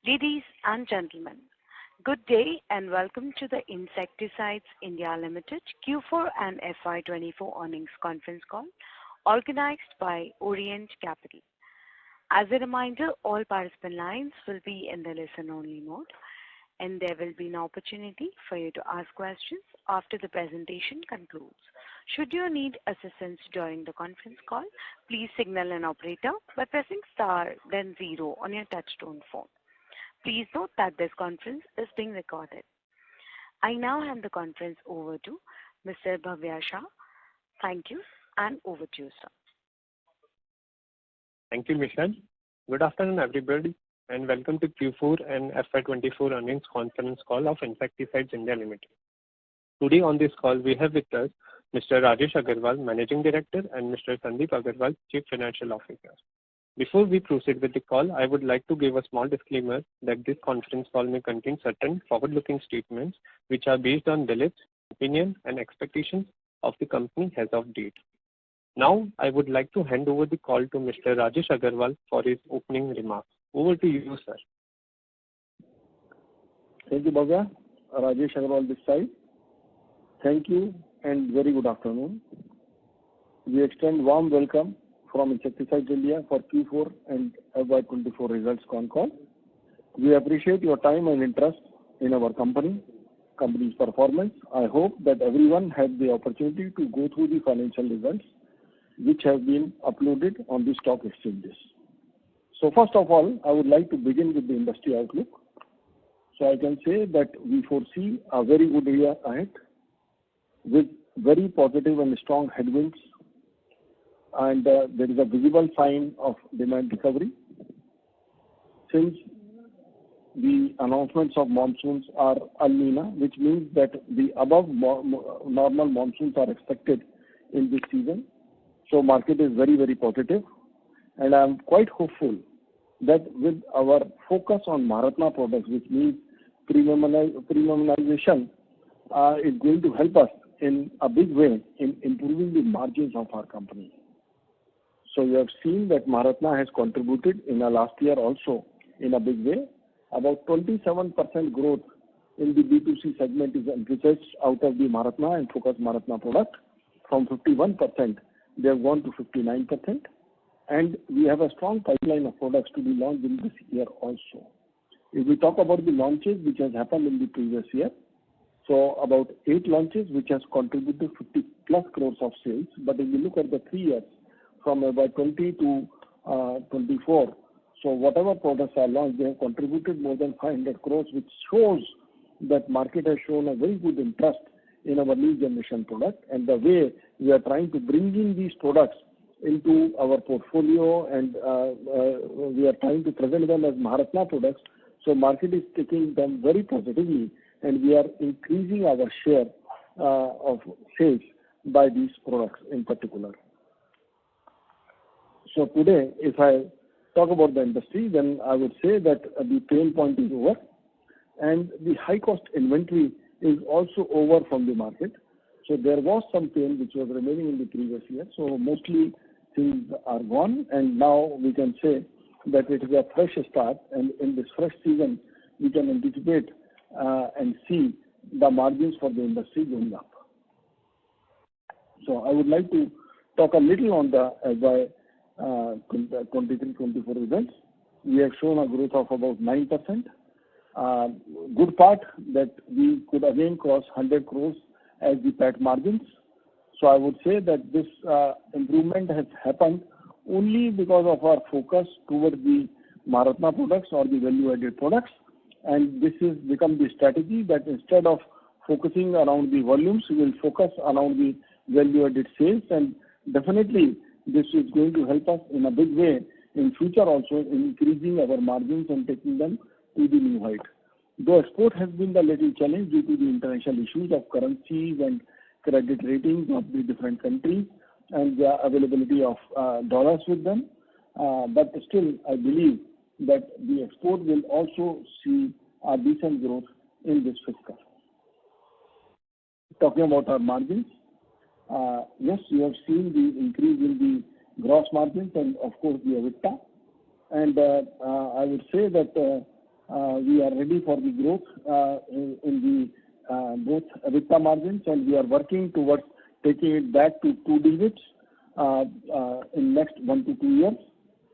Ladies and gentlemen, good day and welcome to the Insecticides India Limited Q4 and FY2024 earnings conference call organized by Orient Capital. As a reminder, all participant lines will be in the listen-only mode, and there will be an opportunity for you to ask questions after the presentation concludes. Should you need assistance during the conference call, please signal an operator by pressing star then 0 on your touchtone phone. Please note that this conference is being recorded. I now hand the conference over to Mr. Bhavya Shah. Thank you, and over to you, sir. Thank you, Michelle. Good afternoon, everybody, and welcome to Q4 and FY24 earnings conference call of Insecticides India Limited. Today on this call, we have with us Mr. Rajesh Agarwal, Managing Director, and Mr. Sandeep Agarwal, Chief Financial Officer. Before we proceed with the call, I would like to give a small disclaimer that this conference call may contain certain forward-looking statements which are based on beliefs, opinion, and expectations of the company as of date. Now, I would like to hand over the call to Mr. Rajesh Agarwal for his opening remarks. Over to you, sir. Thank you, Bhavya. Rajesh Agarwal this side. Thank you and very good afternoon. We extend warm welcome from Insecticides India for Q4 and FY24 results con call. We appreciate your time and interest in our company's performance. I hope that everyone had the opportunity to go through the financial results which have been uploaded on the stock exchanges. So first of all, I would like to begin with the industry outlook. So I can say that we foresee a very good year ahead with very positive and strong headwinds, and there is a visible sign of demand recovery. Since the announcements of monsoons are El Nino, which means that the above normal monsoons are expected in this season. So market is very, very positive, and I am quite hopeful that with our focus on Maharatna products, which means premiumization, is going to help us in a big way in improving the margins of our company. So you have seen that Maharatna has contributed in the last year also in a big way. About 27% growth in the B2C segment is envisaged out of the Maharatna and focus Maharatna product. From 51%, they have gone to 59%. And we have a strong pipeline of products to be launched in this year also. If we talk about the launches which has happened in the previous year, so about 8 launches which has contributed 50 plus crores of sales. But if you look at the 3 years, from about 20 to 24, so whatever products are launched, they have contributed more than 500 crores, which shows that market has shown a very good interest in our new generation product, and the way we are trying to bring in these products into our portfolio, and we are trying to present them as Maharatna products. So market is taking them very positively, and we are increasing our share of sales by these products in particular. So today, if I talk about the industry, then I would say that the pain point is over, and the high-cost inventory is also over from the market. So there was some pain which was remaining in the previous year. So mostly things are gone, and now we can say that it is a fresh start, and in this fresh season, we can anticipate and see the margins for the industry going up. So I would like to talk a little on the FY23-24 results. We have shown a growth of about 9%. Good part that we could again cross 100 crores as the PAT margins. So I would say that this improvement has happened only because of our focus towards the Maharatna products or the value-added products. And this has become the strategy that instead of focusing around the volumes, we will focus around the value-added sales. And definitely, this is going to help us in a big way in future also in increasing our margins and taking them to the new height. Though export has been the little challenge due to the international issues of currencies and credit ratings of the different countries and the availability of dollars with them. But still, I believe that the export will also see a decent growth in this fiscal. Talking about our margins, yes, you have seen the increase in the gross margins and of course the EBITDA. And I would say that we are ready for the growth in the both EBITDA margins, and we are working towards taking it back to 2 digits in next 1 to 2 years.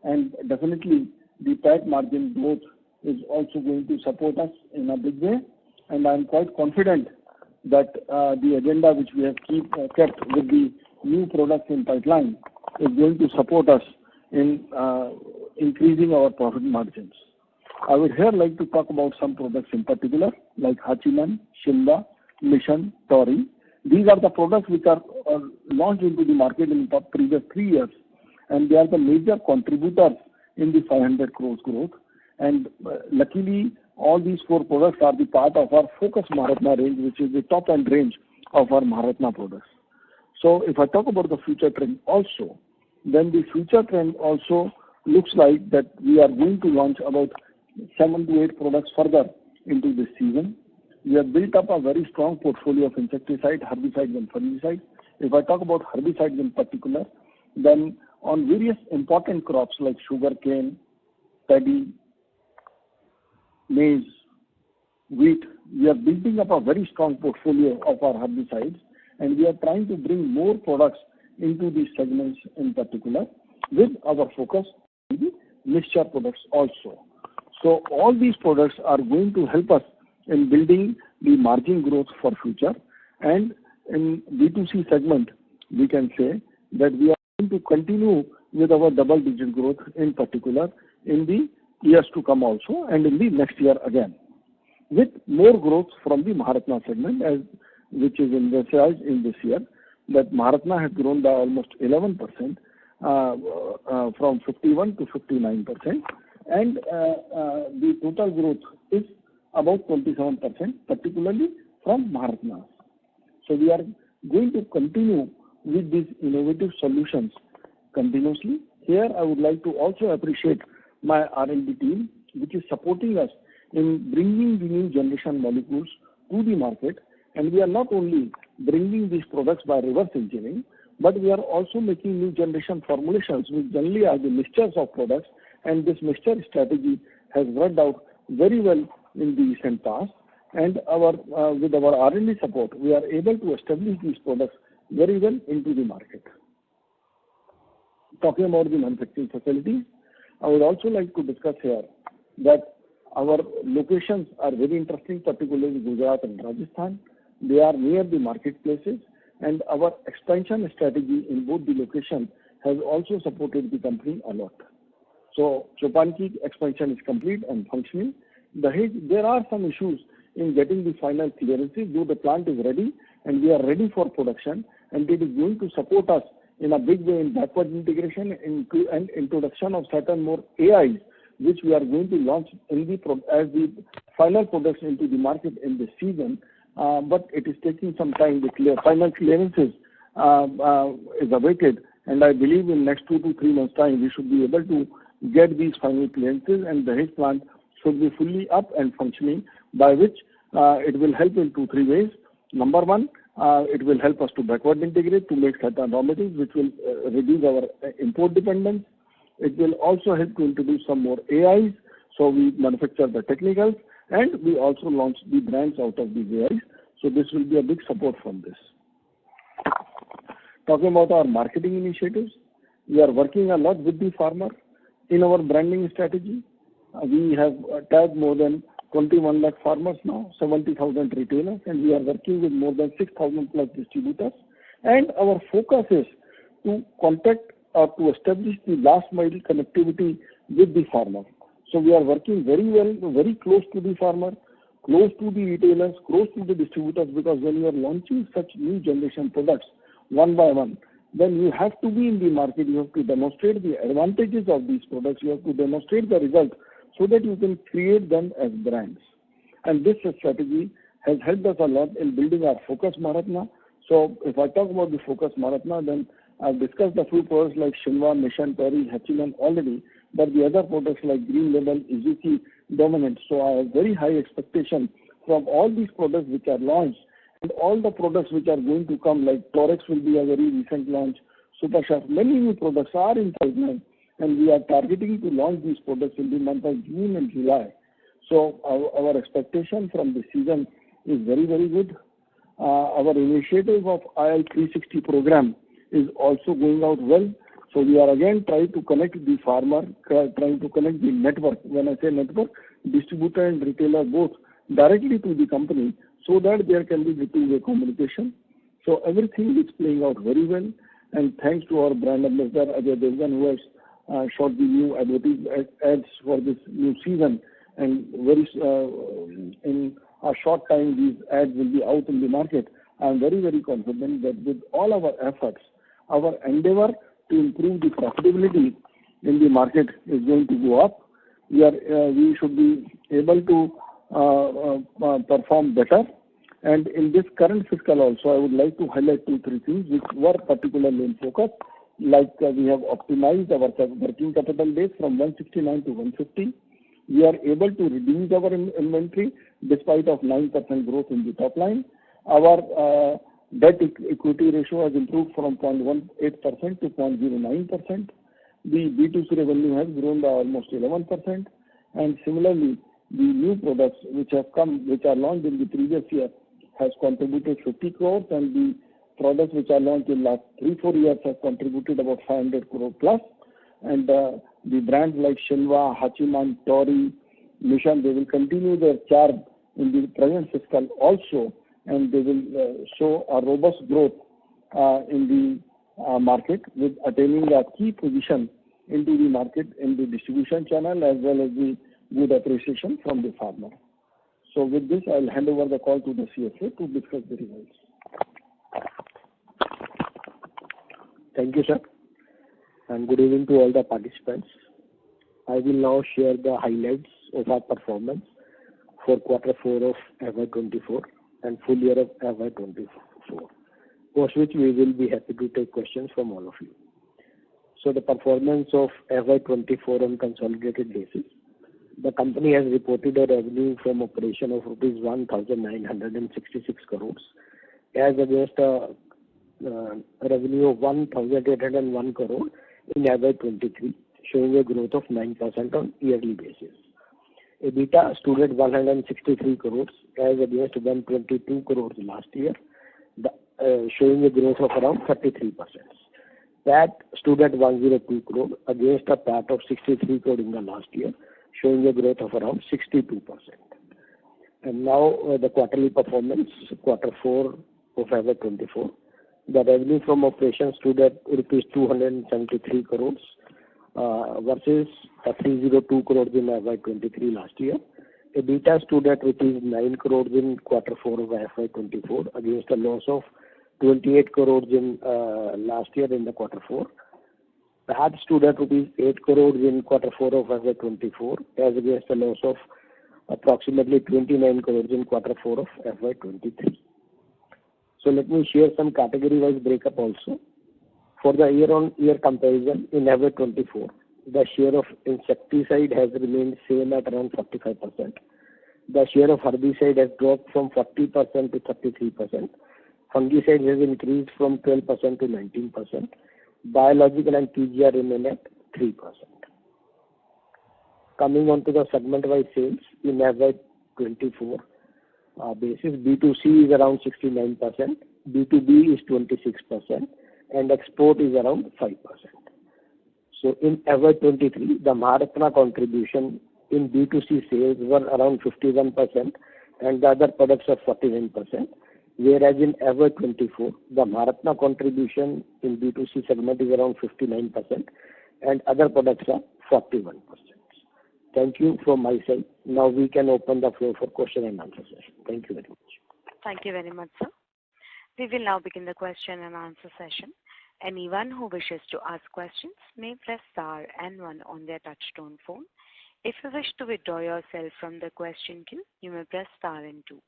And definitely the PAT margin growth is also going to support us in a big way. And I am quite confident that the agenda which we have kept with the new products in pipeline is going to support us in increasing our profit margins. I would here like to talk about some products in particular, like Hachiman, Shimla, Mission, Tori. These are the products which are launched into the market in the previous 3 years, and they are the major contributors in the 500 crores growth. And luckily, all these 4 products are the part of our Focus Maharatna range, which is the top end range of our Maharatna products. So if I talk about the future trend also, then the future trend also looks like that we are going to launch about 7 to 8 products further into this season. We have built up a very strong portfolio of insecticides, herbicides and fungicides. If I talk about herbicides in particular, then on various important crops like sugarcane, paddy, maize, wheat, we are building up a very strong portfolio of our herbicides, and we are trying to bring more products into these segments in particular with our focus on the mixture products also. So all these products are going to help us in building the margin growth for future. And in B2C segment, we can say that we are going to continue with our double-digit growth in particular in the years to come also, and in the next year again, with more growth from the Maharatna segment, which is envisaged in this year, that Maharatna has grown by almost 11% from 51 to 59%, and the total growth is about 27%, particularly from Maharatna. So we are going to continue with these innovative solutions continuously. Here I would like to also appreciate my R&D team, which is supporting us in bringing the new generation molecules to the market. And we are not only bringing these products by reverse engineering, but we are also making new generation formulations, which generally are the mixtures of products. And this mixture strategy has worked out very well in the recent past. And with our R&D support, we are able to establish these products very well into the market. Talking about the manufacturing facilities, I would also like to discuss here that our locations are very interesting, particularly Gujarat and Rajasthan. They are near the marketplaces, and our expansion strategy in both the locations has also supported the company a lot. So Chopanki expansion is complete and functioning. There are some issues in getting the final clearances, though the plant is ready and we are ready for production, and it is going to support us in a big way in backward integration and introduction of certain more AIs, which we are going to launch as the final products into the market in this season. But it is taking some time. The final clearances is awaited, and I believe in next 2 to 3 months' time we should be able to get these final clearances, and the Dahej plant should be fully up and functioning, by which it will help in 2-3 ways. Number one, it will help us to backward integrate to make certain raw materials, which will reduce our import dependence. It will also help to introduce some more AIs, so we manufacture the technicals, and we also launch the brands out of these AIs. So this will be a big support from this. Talking about our marketing initiatives, we are working a lot with the farmer in our branding strategy. We have tagged more than 21 lakh farmers now, 70,000 retailers, and we are working with more than 6,000 plus distributors. And our focus is to contact or to establish the last mile connectivity with the farmer. So we are working very well, very close to the farmer, close to the retailers, close to the distributors, because when you are launching such new generation products one by one, then you have to be in the market, you have to demonstrate the advantages of these products, you have to demonstrate the result so that you can create them as brands. And this strategy has helped us a lot in building our Focus Maharatna. So if I talk about the Focus Maharatna, then I've discussed a few products like Shinwa, Mission, Tori, Hachiman already, but the other products like Green Label, Izuki, Dominant. So I have very high expectation from all these products which are launched, and all the products which are going to come, like Torex will be a very recent launch, Super Sharp. Many new products are in pipeline, and we are targeting to launch these products in the month of June and July. So our expectation from the season is very, very good. Our initiative of AI-360 program is also going out well. So we are again trying to connect the farmer, trying to connect the network. When I say network, distributor and retailer both directly to the company, so that there can be the two-way communication. So everything is playing out very well. And thanks to our brand ambassador Ajay Devgan, who has shot the new ads for this new season. And in a short time, these ads will be out in the market. I am very, very confident that with all our efforts, our endeavor to improve the profitability in the market is going to go up. We should be able to perform better. And in this current fiscal also, I would like to highlight 2-3 things which were particularly in focus. Like we have optimized our working capital days from 169 to 150. We are able to reduce our inventory despite of 9% growth in the top line. Our debt equity ratio has improved from 0.18% to 0.09%. The B2C revenue has grown by almost 11%. And similarly, the new products which have come, which are launched in the previous year, has contributed 50 crores, and the products which are launched in last 3-4 years have contributed about 500 crore plus. And the brands like Shinwa, Hachiman, Tori, Nishan, they will continue their charm in the present fiscal also, and they will show a robust growth in the market, with attaining a key position into the market in the distribution channel, as well as the good appreciation from the farmer. So with this, I'll hand over the call to the CFO to discuss the results. Thank you, sir, and good evening to all the participants. I will now share the highlights of our performance for quarter 4 of FY24 and full year of FY24, post which we will be happy to take questions from all of you. So the performance of FY24 on consolidated basis. The company has reported a revenue from operation of rupees 1,966 crores as against a revenue of 1,801 crore in FY23, showing a growth of 9% on yearly basis. EBITDA stood at 163 crores as against 122 crores last year, showing a growth of around 33%. PAT stood at 102 crore against a PAT of 63 crore in the last year, showing a growth of around 62%. And now the quarterly performance, quarter 4 of FY24. The revenue from operations stood at rupees 273 crores versus 302 crores in FY23 last year. EBITDA stood at rupees 9 crores in quarter 4 of FY24 against a loss of 28 crores in last year in the quarter 4. PAT stood at rupees 8 crores in quarter 4 of FY24 as against a loss of approximately 29 crores in quarter 4 of FY23. So let me share some category-wise breakup also. For the year-on-year comparison in FY24, the share of insecticide has remained same at around 45%. The share of herbicide has dropped from 40% to 33%. Fungicide has increased from 12% to 19%. Biological and TGR remain at 3%. Coming on to the segment-wise sales in FY24 basis, B2C is around 69%, B2B is 26%, and export is around 5%. So in FY23, the Maharatna contribution in B2C sales were around 51% and the other products are 49%. Whereas in FY24, the Maharatna contribution in B2C segment is around 59% and other products are 41%. Thank you from my side. Now we can open the floor for question and answer session. Thank you very much. Thank you very much, sir. We will now begin the question and answer session. Anyone who wishes to ask questions may press star and 1 on their touchtone phone. If you wish to withdraw yourself from the question queue, you may press star and 2.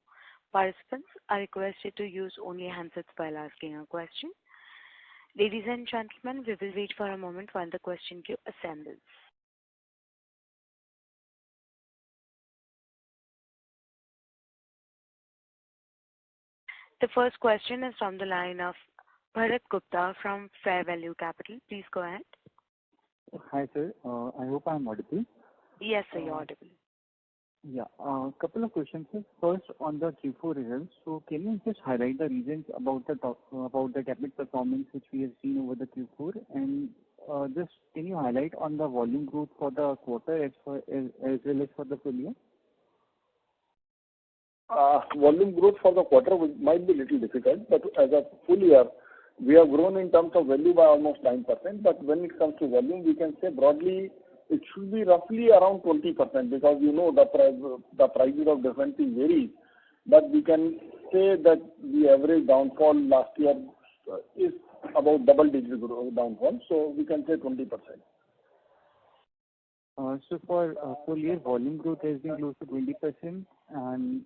Participants are requested to use only handsets while asking a question. Ladies and gentlemen, we will wait for a moment while the question queue assembles. The first question is from the line of Bharat Gupta from Fair Value Capital. Please go ahead. Hi, sir. I hope I am audible. Yes, sir, you're audible. Yeah, a couple of questions, sir. First, on the Q4 results. So, can you just highlight the reasons about the cabinet performance which we have seen over the Q4, and just can you highlight on the volume growth for the quarter as well as for the full year? Volume growth for the quarter might be a little difficult, but as a full year, we have grown in terms of value by almost 9%. But when it comes to volume, we can say broadly it should be roughly around 20% because the prices of different things vary. But we can say that the average downfall last year is about double-digit downfall, so we can say 20%. So for full year, volume growth has been close to 20%, and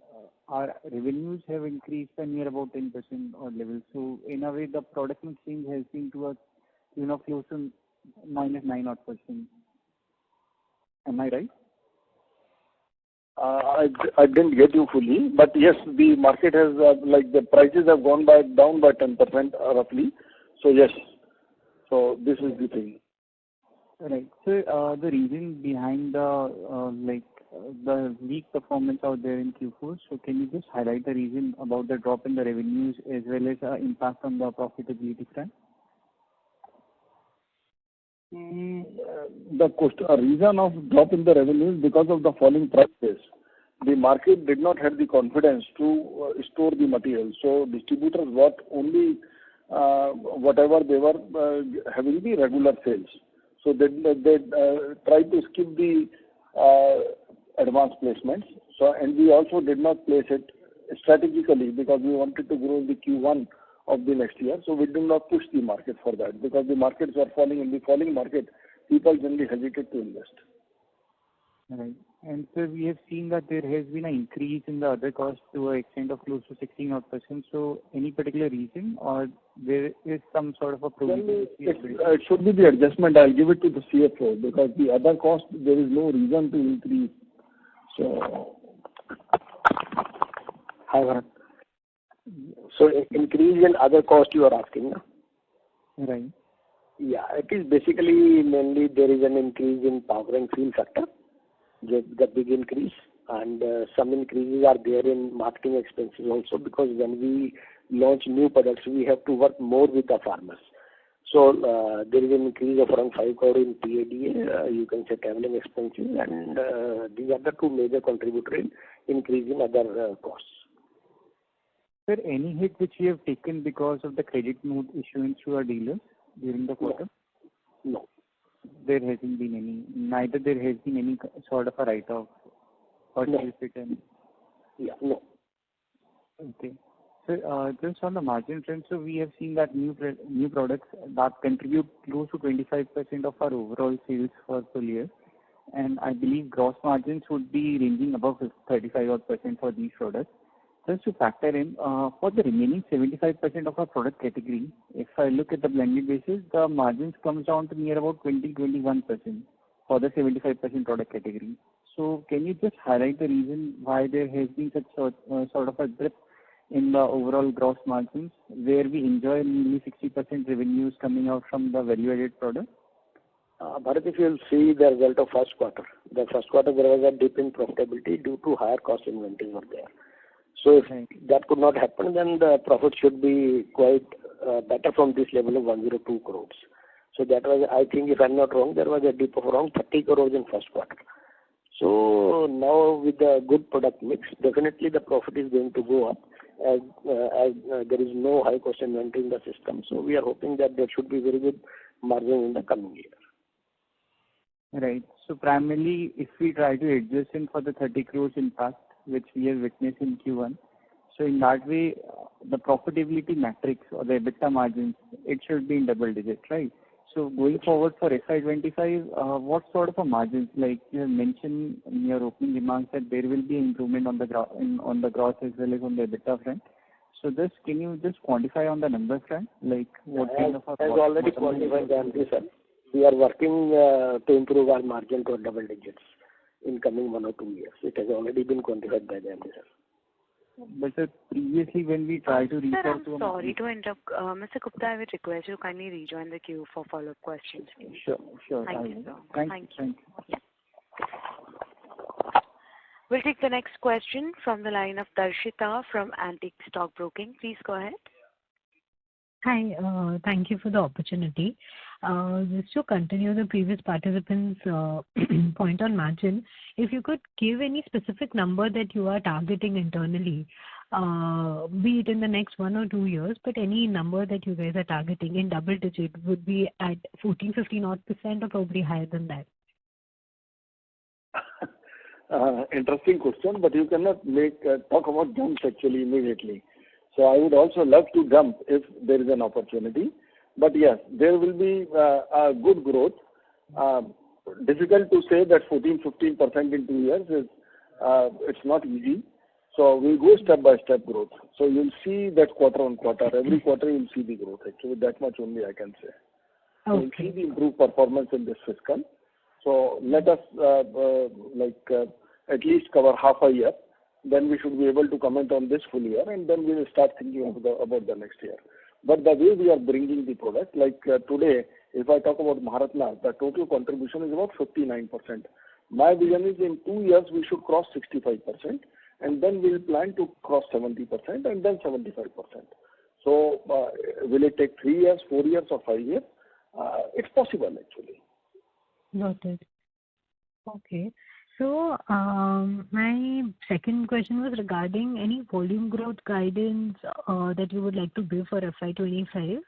our revenues have increased by near about 10% odd level. So in a way, the product mix change has been towards, close to -9 odd %. Am I right? I didn't get you fully, but yes, the market has the prices have gone down by 10% roughly. So yes, so this is the thing. Right. So the reason behind the weak performance out there in Q4. So can you just highlight the reason about the drop in the revenues as well as impact on the profitability front? The reason of drop in the revenues because of the falling prices. The market did not have the confidence to store the material. So distributors bought only whatever they were having the regular sales. So they tried to skip the advance placements. So and we also did not place it strategically because we wanted to grow in the Q1 of the next year. So we did not push the market for that because the markets were falling. In the falling market, people generally hesitate to invest. Right. And so we have seen that there has been an increase in the other costs to an extent of close to 16%. So any particular reason, or there is some sort of a provision? It should be the adjustment. I'll give it to the CFO because the other cost, there is no reason to increase. So, Hi, Bharat. So increase in other cost you are asking, no? Right. Yeah, it is basically mainly there is an increase in power and fuel factor, the big increase, and some increases are there in marketing expenses also because when we launch new products, we have to work more with the farmers. So there is an increase of around 5 crore in PADA, you can say traveling expenses, and these are the two major contributors in increase in other costs. Sir, any hit which you have taken because of the credit note issuance to our dealers during the quarter? No. There hasn't been any. Neither there has been any sort of a write-off or sales return. Yeah, no. Okay. So just on the margin trend, so we have seen that new products that contribute close to 25% of our overall sales for full year, and I believe gross margins would be ranging above 35% for these products. Just to factor in, for the remaining 75% of our product category, if I look at the blended basis, the margins comes down to near about 20-21% for the 75% product category. So can you just highlight the reason why there has been such sort of a dip in the overall gross margins, where we enjoy nearly 60% revenues coming out from the value-added product? Bharat, if you'll see the result of first quarter, there was a dip in profitability due to higher cost inventory were there. So if that could not happen, then the profit should be quite better from this level of 102 crores. So that was, I think, if I'm not wrong, there was a dip of around 30 crores in first quarter. So now with the good product mix, definitely the profit is going to go up as there is no high cost inventory in the system. So we are hoping that there should be very good margin in the coming year. Right. So primarily, if we try to adjust in for the 30 crores impact, which we have witnessed in Q1, so in that way, the profitability metrics or the EBITDA margins, it should be in double digit, right? So going forward for FY25, what sort of a margins, like you have mentioned in your opening remarks that there will be improvement on the gross as well as on the EBITDA front. So just can you just quantify on the number front, like what kind of a... As already quantified by MD sir, we are working to improve our margin to double digits in coming 1 or 2 years. It has already been quantified by the MD sir. But sir, previously when we try to reach out to... I'm sorry to interrupt. Mr. Gupta, I would request you kindly rejoin the queue for follow-up questions, please. Sure. Thank you, sir. Thank you. Yeah. We'll take the next question from the line of Darshita from Antique Stock Broking. Please go ahead. Hi, thank you for the opportunity. Just to continue the previous participant's point on margin, if you could give any specific number that you are targeting internally, be it in the next 1 or 2 years, but any number that you guys are targeting in double digit would be at 14, 15 odd % or probably higher than that. Interesting question, but you cannot talk about jumps actually immediately. So I would also love to jump if there is an opportunity. But yes, there will be a good growth. Difficult to say that 14-15% in 2 years is it's not easy. So we'll go step by step growth. So you'll see that quarter on quarter. Every quarter you'll see the growth. Actually, that much only I can say. So you'll see the improved performance in this fiscal. So let us at least cover half a year. Then we should be able to comment on this full year, and then we will start thinking about the next year. But the way we are bringing the product, like today, if I talk about Maharatna, the total contribution is about 59%. My vision is in 2 years we should cross 65%, and then we will plan to cross 70% and then 75%. So will it take 3 years, 4 years, or 5 years? It's possible actually. Noted. Okay. So my second question was regarding any volume growth guidance that you would like to give for FY25.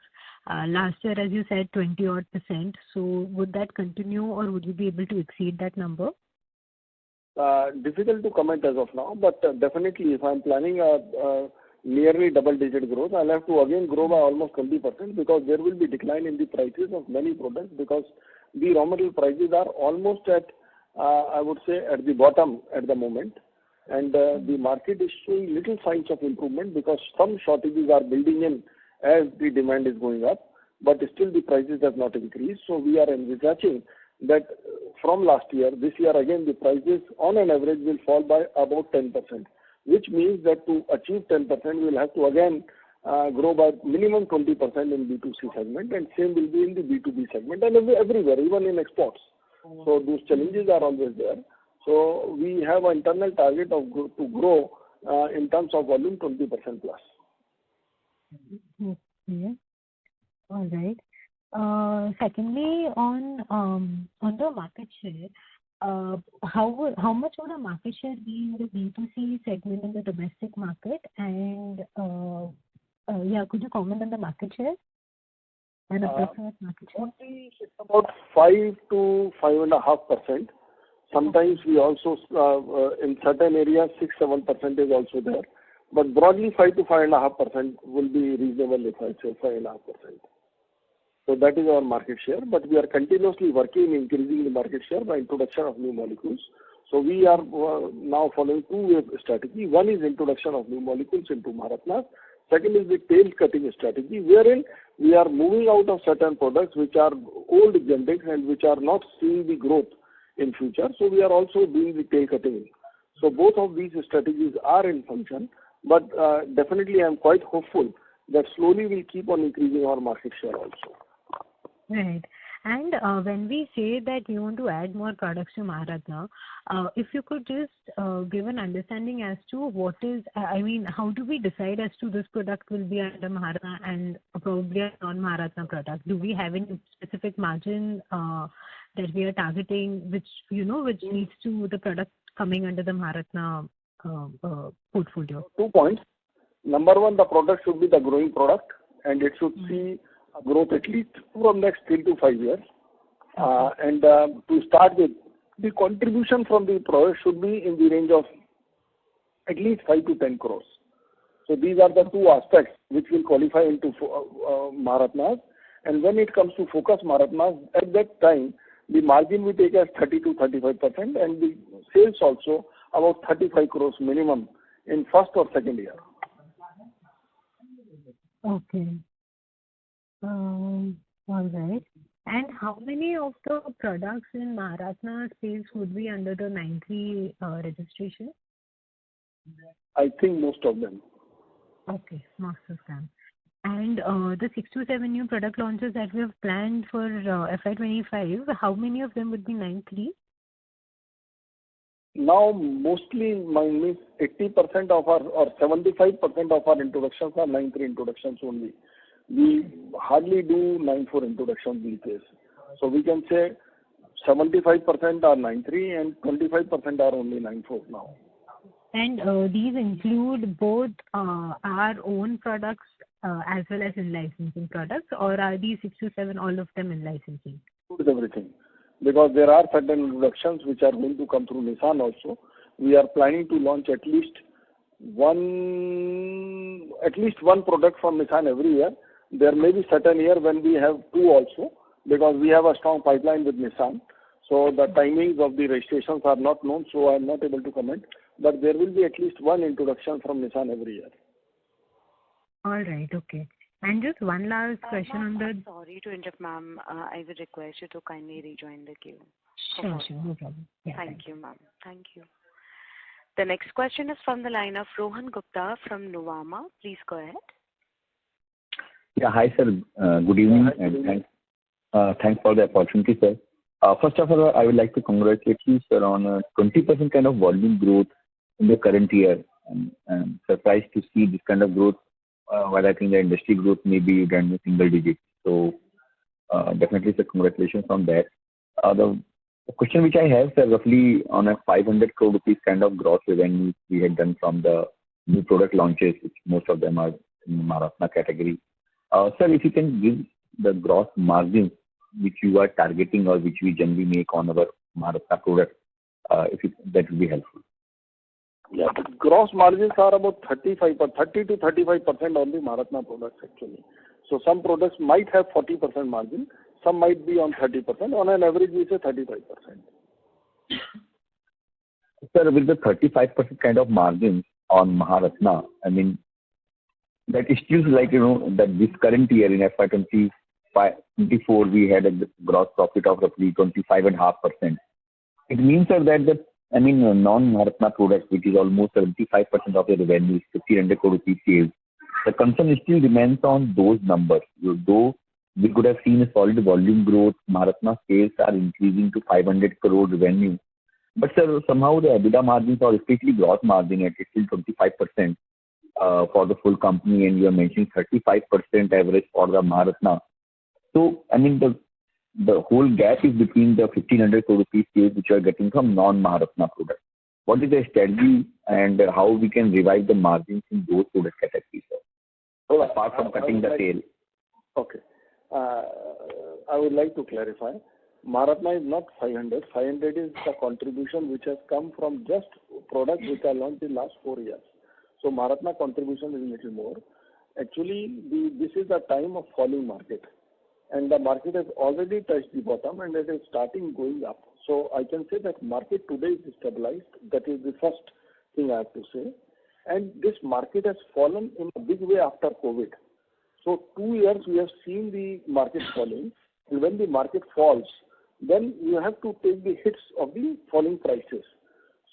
Last year, as you said, 20 odd %. So would that continue, or would you be able to exceed that number? Difficult to comment as of now, but definitely if I'm planning a nearly double-digit growth, I'll have to again grow by almost 20% because there will be decline in the prices of many products because the raw material prices are almost at I would say at the bottom at the moment, and the market is showing little signs of improvement because some shortages are building in as the demand is going up, but still the prices have not increased. So we are envisaging that from last year, this year again the prices on an average will fall by about 10%, which means that to achieve 10% we will have to again grow by minimum 20% in B2C segment, and same will be in the B2B segment and everywhere, even in exports. So those challenges are always there. So we have an internal target to grow in terms of volume 20% plus. Okay. All right. Secondly, on the market share, how much would the market share be in the B2C segment in the domestic market? And could you comment on the market share? And approximate market share? It's about 5 to 5.5%. Sometimes we also, in certain areas, 6-7% is also there. But broadly, 5 to 5.5% will be reasonable if I say 5.5%. So that is our market share. But we are continuously working in increasing the market share by introduction of new molecules. So we are now following two-way strategy. One is introduction of new molecules into Maharatna. Second is the tail cutting strategy, wherein we are moving out of certain products which are old generics and which are not seeing the growth in future. So we are also doing the tail cutting. So both of these strategies are in function, but definitely I am quite hopeful that slowly we'll keep on increasing our market share also. Right. And when we say that we want to add more products to Maharatna, if you could just give an understanding as to what is, how do we decide as to this product will be under Maharatna and probably a non-Maharatna product? Do we have any specific margin that we are targeting, which leads to the product coming under the Maharatna portfolio? 2 points. Number one, the product should be the growing product, and it should see growth at least from next 3 to 5 years. And to start with, the contribution from the product should be in the range of at least 5 to 10 crores. So these are the two aspects which will qualify into Maharatnas. And when it comes to focus Maharatnas, at that time, the margin we take as 30 to 35%, and the sales also about 35 crores minimum in first or second year. Okay. All right. And how many of the products in Maharatna space would be under the 93 registration? I think most of them. Okay, most of them. And the 6 to 7 new product launches that we have planned for FY25, how many of them would be 93? Now, mostly, means 80% of our or 75% of our introductions are 9.3 introductions only. We hardly do 9.4 introductions these days. So we can say 75% are 9.3 and 25% are only 9.4 now. And these include both our own products as well as in-licensing products, or are these 6 to 7, all of them in-licensing? Includes everything. Because there are certain introductions which are going to come through Nissan also. We are planning to launch at least one product from Nissan every year. There may be certain year when we have 2 also, because we have a strong pipeline with Nissan. So the timings of the registrations are not known, so I am not able to comment. But there will be at least 1 introduction from Nissan every year. All right, okay. And just one last question on the... Sorry to interrupt, ma'am. I would request you to kindly rejoin the queue. Sure, no problem. Yeah, Thank you, ma'am. Thank you. The next question is from the line of Rohan Gupta from Nuvama. Please go ahead. Yeah, hi, sir. Good evening, and thanks for the opportunity, sir. First of all, I would like to congratulate you, sir, on a 20% kind of volume growth in the current year. I'm surprised to see this kind of growth, while I think the industry growth may be again a single digit. So definitely, sir, congratulations on that. The question which I have, sir, roughly on a 500 crore rupees kind of gross revenue we had done from the new product launches, which most of them are in Maharatna category. Sir, if you can give the gross margins which you are targeting or which we generally make on our Maharatna product, that would be helpful. Yeah, the gross margins are about 30 to 35% on the Maharatna products actually. So some products might have 40% margin, some might be on 30%. On an average, we say 35%. Sir, with the 35% kind of margins on Maharatna, I mean, that is still like, that this current year in FY2024, we had a gross profit of roughly 25.5%. It means, sir, that non-Maharatna products, which is almost 75% of the revenue, 1,500 crore rupees sales, the concern still remains on those numbers. Though we could have seen a solid volume growth, Maharatna sales are increasing to 500 crore revenue. But, sir, somehow the EBITDA margins, or especially gross margin, at still 25% for the full company, and you are mentioning 35% average for the Maharatna. So, I mean, the whole gap is between the 1,500 crore rupees sales which are getting from non-Maharatna products. What is the strategy and how we can revive the margins in those product categories, sir? So, apart from cutting the tail. Okay. I would like to clarify. Maharatna is not 500. 500 is the contribution which has come from just products which are launched in the last 4 years. So Maharatna contribution is a little more. Actually, this is the time of falling market. And the market has already touched the bottom and it is starting going up. So I can say that market today is stabilized. That is the first thing I have to say. And this market has fallen in a big way after COVID. So 2 years we have seen the market falling. And when the market falls, then you have to take the hits of the falling prices.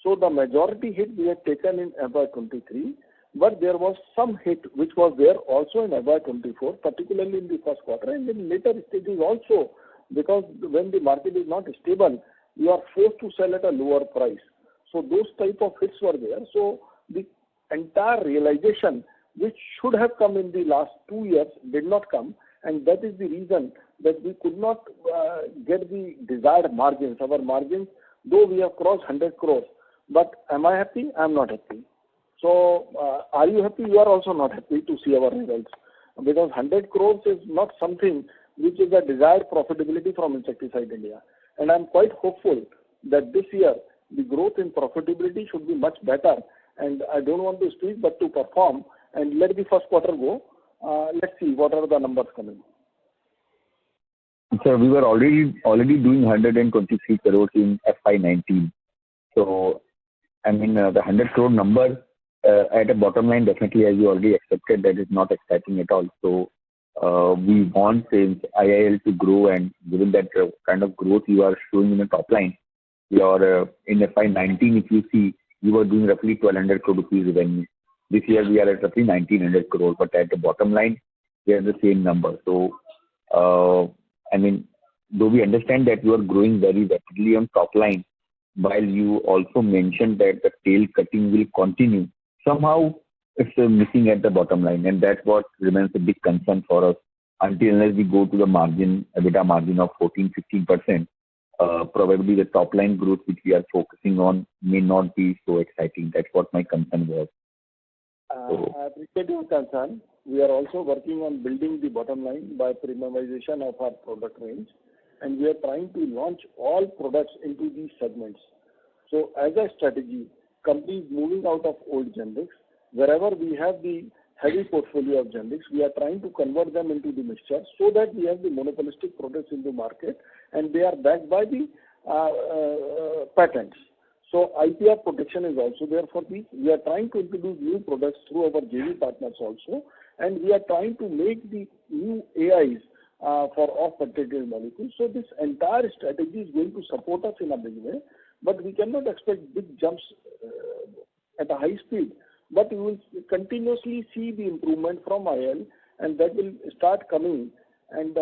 So the majority hit we had taken in FY23, but there was some hit which was there also in FY24, particularly in the first quarter and in later stages also, because when the market is not stable, you are forced to sell at a lower price. So those type of hits were there. So the entire realization which should have come in the last 2 years did not come, and that is the reason that we could not get the desired margins. Our margins, though we have crossed 100 crores, but am I happy? I am not happy. So are you happy? You are also not happy to see our results, because 100 crores is not something which is a desired profitability from Insecticide India. And I am quite hopeful that this year the growth in profitability should be much better. And I don't want to speak, but to perform and let the first quarter go. Let's see what are the numbers coming. Sir, we were already doing 123 crores in FY19. So, I mean, the 100 crore number at a bottom line, definitely, as you already accepted, that is not exciting at all. So, we want IIL to grow, and given that kind of growth you are showing in the top line, your in FY19, if you see, you were doing roughly 1,200 crore rupees revenue. This year we are at roughly 1,900 crore, but at the bottom line, we are the same number. So, I mean, though we understand that you are growing very rapidly on top line, while you also mentioned that the tail cutting will continue, somehow it's missing at the bottom line, and that's what remains a big concern for us until unless we go to the margin, EBITDA margin of 14-15%. Probably the top line growth which we are focusing on may not be so exciting. That's what my concern was. I appreciate your concern. We are also working on building the bottom line by premiumization of our product range, and we are trying to launch all products into these segments. So as a strategy, companies moving out of old generics, wherever we have the heavy portfolio of generics, we are trying to convert them into the mixture so that we have the monopolistic products in the market and they are backed by the patents. So IPR protection is also there for these. We are trying to introduce new products through our JV partners also, and we are trying to make the new AIs for off-patented molecules. So this entire strategy is going to support us in a big way, but we cannot expect big jumps at a high speed. But we will continuously see the improvement from IL, and that will start coming. And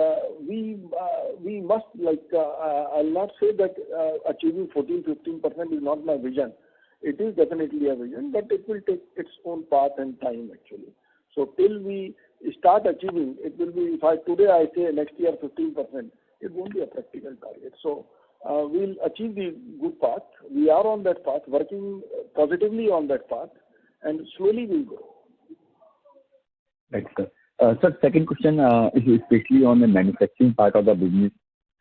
we must, I'll not say that achieving 14-15% is not my vision. It is definitely a vision, but it will take its own path and time actually. So till we start achieving, it will be, today I say next year 15%, it won't be a practical target. So we'll achieve the good path. We are on that path, working positively on that path, and slowly we'll go. Right, sir. Sir, second question is especially on the manufacturing part of the business.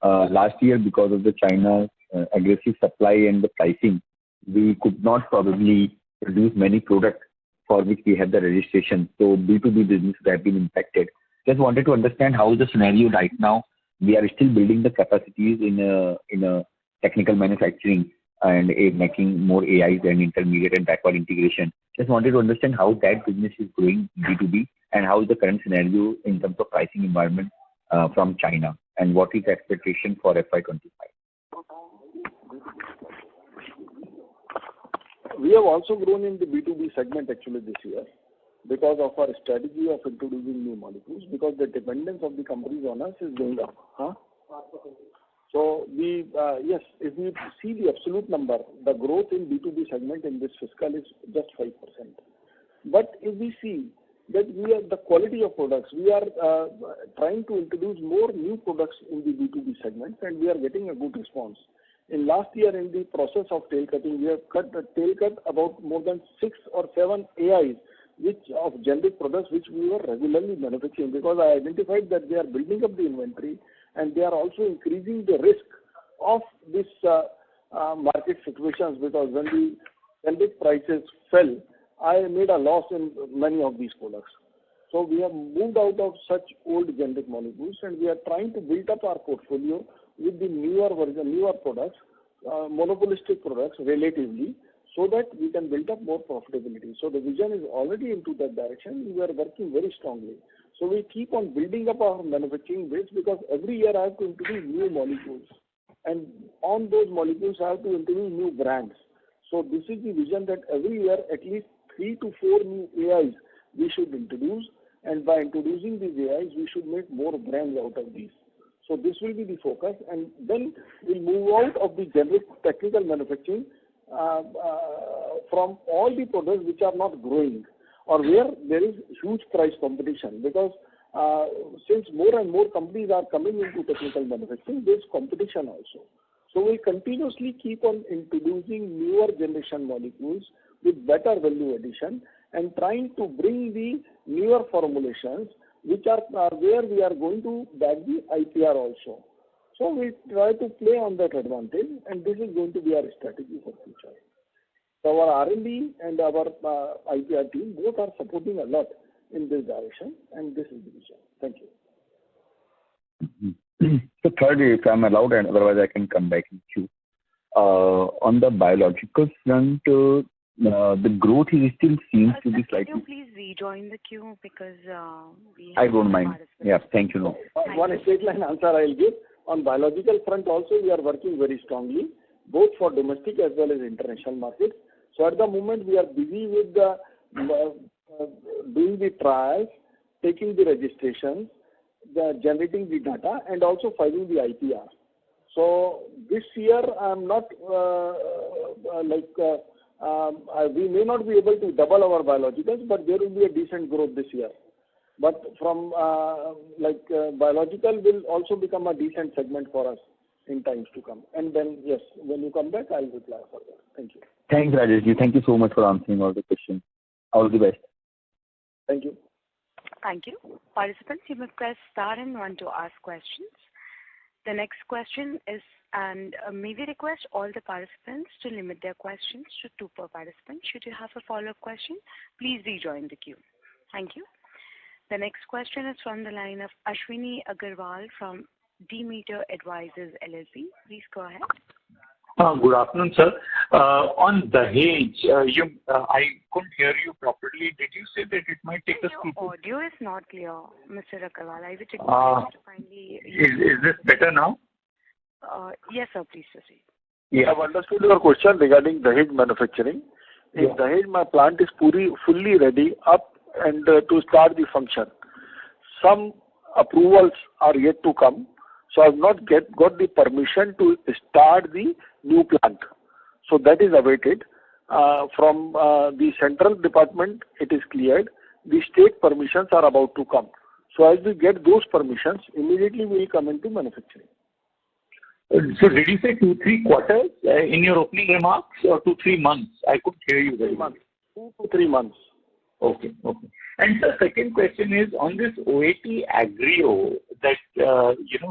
Last year, because of the China aggressive supply and the pricing, we could not probably produce many products for which we had the registration. So B2B business have been impacted. Just wanted to understand how is the scenario right now. We are still building the capacities in a technical manufacturing and making more AIs and intermediate and backward integration. Just wanted to understand how that business is going B2B and how is the current scenario in terms of pricing environment from China, and what is the expectation for FY25? We have also grown in the B2B segment actually this year because of our strategy of introducing new molecules, because the dependence of the companies on us is going up. So yes, if we see the absolute number, the growth in B2B segment in this fiscal is just 5%. But if we see that we are the quality of products, we are trying to introduce more new products in the B2B segment, and we are getting a good response. In last year, in the process of tail cutting, we have tail cut about more than 6 or 7 AIs of generic products which we were regularly manufacturing, because I identified that they are building up the inventory and they are also increasing the risk of this market situations, because when the generic prices fell, I made a loss in many of these products. So we have moved out of such old generic molecules, and we are trying to build up our portfolio with the newer products, monopolistic products relatively, so that we can build up more profitability. So the vision is already into that direction. We are working very strongly. So we keep on building up our manufacturing base, because every year I have to introduce new molecules, and on those molecules I have to introduce new brands. So this is the vision, that every year at least 3 to 4 new AIs we should introduce, and by introducing these AIs we should make more brands out of these. So this will be the focus, and then we'll move out of the generic technical manufacturing from all the products which are not growing or where there is huge price competition, because since more and more companies are coming into technical manufacturing, there is competition also. So we'll continuously keep on introducing newer generation molecules with better value addition, and trying to bring the newer formulations which are where we are going to back the IPR also. So we try to play on that advantage, and this is going to be our strategy for future. So our R&D and our IPR team both are supporting a lot in this direction, and this is the vision. Thank you. So third, if I'm allowed, and otherwise I can come back in queue. On the biological front, the growth is still seems to be slightly. Can you please rejoin the queue, because we I don't mind. Yeah, thank you. No. One straight line answer I will give. On biological front also, we are working very strongly, both for domestic as well as international markets. So at the moment we are busy with doing the trials, taking the registrations, generating the data, and also filing the IPR. So this year I'm not we may not be able to double our biologicals, but there will be a decent growth this year. But from biological will also become a decent segment for us in times to come. And then, yes, when you come back, I'll reply further. Thank you. Thanks, Rajeshji. Thank you so much for answering all the questions. All the best. Thank you. Thank you. Participants, you may press star and 1 to ask questions. The next question is, and may we request all the participants to limit their questions to 2 per participant. Should you have a follow-up question, please rejoin the queue. Thank you. The next question is from the line of Ashwini Agarwal from Demeter Advisors LLP. Please go ahead. Good afternoon, sir. On Dahej, I couldn't hear you properly. Did you say that it might take us Your audio is not clear, Mr. Agarwal. I would request you to kindly... Is this better now? Yes, sir. Please proceed. Yeah. I have understood your question regarding Dahej manufacturing. In Dahej, my plant is fully ready up and to start the function. Some approvals are yet to come. So I have not got the permission to start the new plant. So that is awaited. From the central department, it is cleared. The state permissions are about to come. So as we get those permissions, immediately we will come into manufacturing. So did you say 2-3 quarters in your opening remarks or 2-3 months? I couldn't hear you very well. 2 to 3 months. Okay. And the second question is on this OAT Agrio that,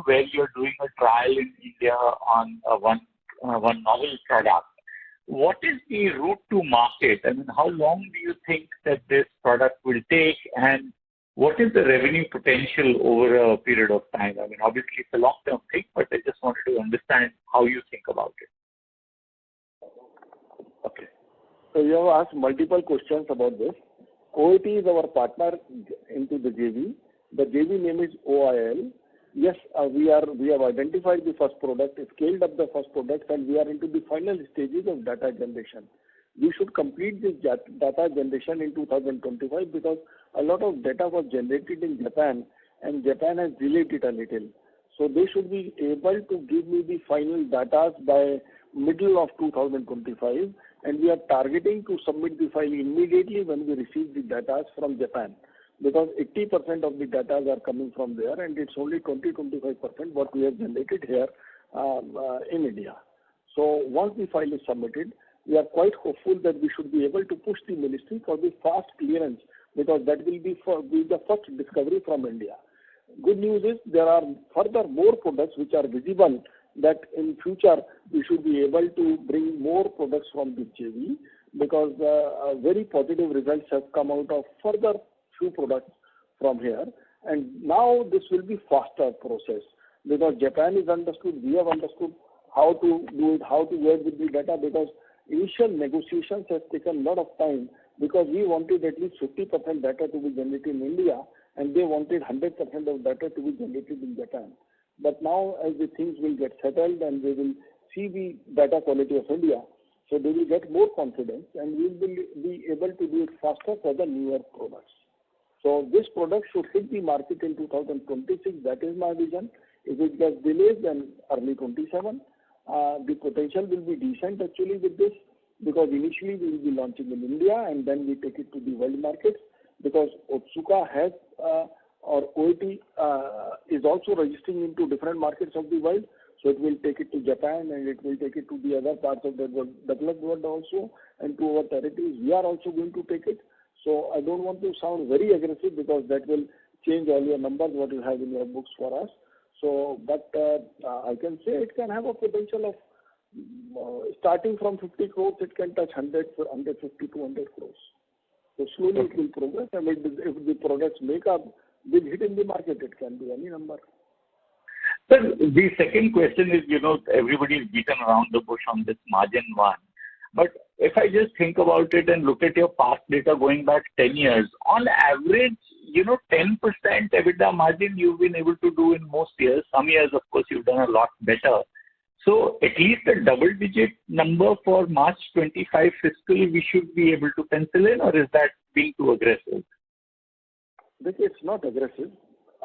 where you're doing a trial in India on one novel product. What is the route to market? I mean, how long do you think that this product will take, and what is the revenue potential over a period of time? I mean, obviously it's a long-term thing, but I just wanted to understand how you think about it. Okay. So you have asked multiple questions about this. OAT is our partner into the JV. The JV name is OIL. Yes, we have identified the first product, scaled up the first product, and we are into the final stages of data generation. We should complete this data generation in 2025 because a lot of data was generated in Japan, and Japan has delayed it a little. So they should be able to give me the final data by middle of 2025, and we are targeting to submit the file immediately when we receive the data from Japan, because 80% of the data are coming from there, and it's only 20-25% what we have generated here in India. So once the file is submitted, we are quite hopeful that we should be able to push the ministry for the fast clearance, because that will be the first discovery from India. Good news is there are further more products which are visible that in future we should be able to bring more products from this JV, because very positive results have come out of further few products from here. And now this will be faster process, because Japan is understood, we have understood how to do it, how to work with the data, because initial negotiations have taken a lot of time, because we wanted at least 50% data to be generated in India, and they wanted 100% of data to be generated in Japan. But now as the things will get settled and they will see the data quality of India, so they will get more confidence and we will be able to do it faster for the newer products. So this product should hit the market in 2026. That is my vision. If it gets delayed, then early 27. The potential will be decent actually with this, because initially we will be launching in India and then we take it to the world markets, because Otsuka has or OAT is also registering into different markets of the world. So it will take it to Japan and it will take it to the other parts of the developed world also, and to our territories. We are also going to take it. So I don't want to sound very aggressive, because that will change all your numbers what you have in your books for us. So, but I can say it can have a potential of starting from 50 crores, it can touch 150 to 100 crores. So slowly it will progress, and if the products make a big hit in the market, it can be any number. Sir, the second question is, everybody is beaten around the bush on this margin one. But if I just think about it and look at your past data going back 10 years, on average, 10% EBITDA margin you've been able to do in most years. Some years, of course, you've done a lot better. So at least a double-digit number for March 25 fiscal, we should be able to pencil in, or is that being too aggressive? It's not aggressive.